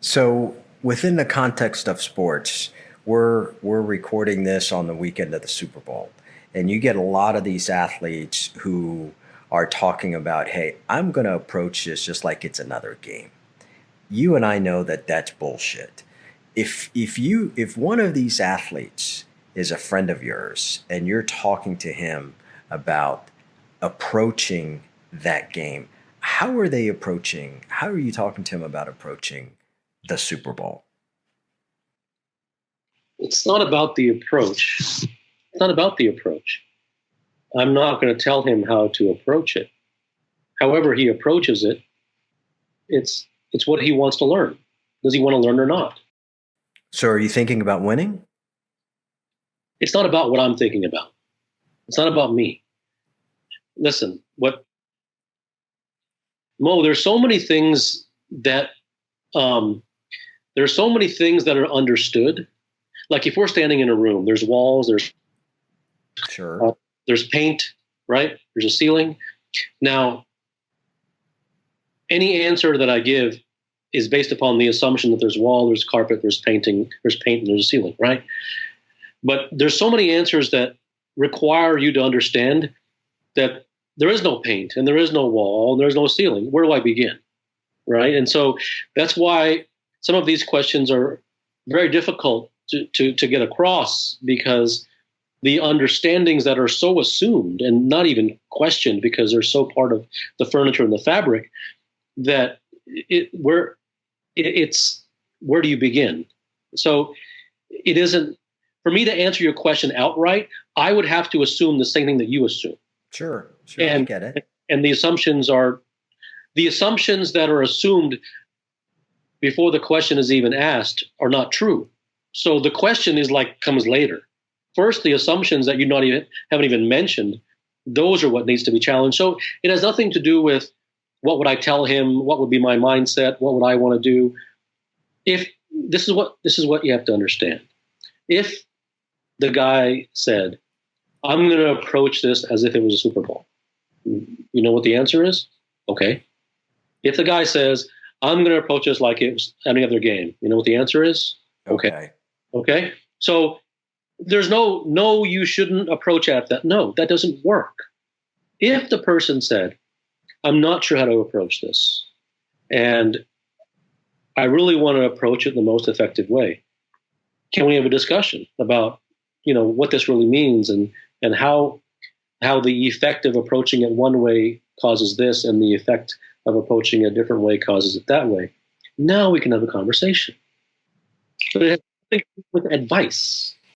So within the context of sports, we're recording this on the weekend of the Super Bowl. And you get a lot of these athletes who are talking about, hey, I'm going to approach this just like it's another game. You and I know that that's bullshit. If one of these athletes is a friend of yours and you're talking to him about approaching that game, how are they approaching? How are you talking to him about approaching the Super Bowl? It's not about the approach. It's not about the approach. I'm not going to tell him how to approach it. However he approaches it, it's what he wants to learn. Does he want to learn or not? So are you thinking about winning? It's not about what I'm thinking about. It's not about me. Listen, there's so many things that there are so many things that are understood. Like if we're standing in a room, there's walls, Sure. there's paint, right? There's a ceiling. Now, any answer that I give is based upon the assumption that there's wall, there's carpet, there's painting, there's paint, and there's a ceiling, right? But there's so many answers that require you to understand that there is no paint and there is no wall and there's no ceiling. Where do I begin? Right? And so that's why some of these questions are very difficult to get across, because the understandings that are so assumed and not even questioned because they're so part of the furniture and the fabric that where do you begin? So it isn't, for me to answer your question outright, I would have to assume the same thing that you assume. Sure, I get it. And the assumptions that are assumed before the question is even asked are not true. So the question comes later. First, the assumptions that haven't even mentioned, those are what needs to be challenged. So it has nothing to do with what would I tell him, what would be my mindset, what would I want to do. If this is what you have to understand. If the guy said, I'm going to approach this as if it was a Super Bowl, you know what the answer is? Okay. If the guy says, I'm going to approach this like it was any other game, you know what the answer is? Okay. Okay. So there's no, you shouldn't approach at that. No, that doesn't work. If the person said, I'm not sure how to approach this, and I really want to approach it in the most effective way, can we have a discussion about, what this really means and how the effect of approaching it one way causes this and the effect of approaching it a different way causes it that way. Now we can have a conversation. But it has to do with advice.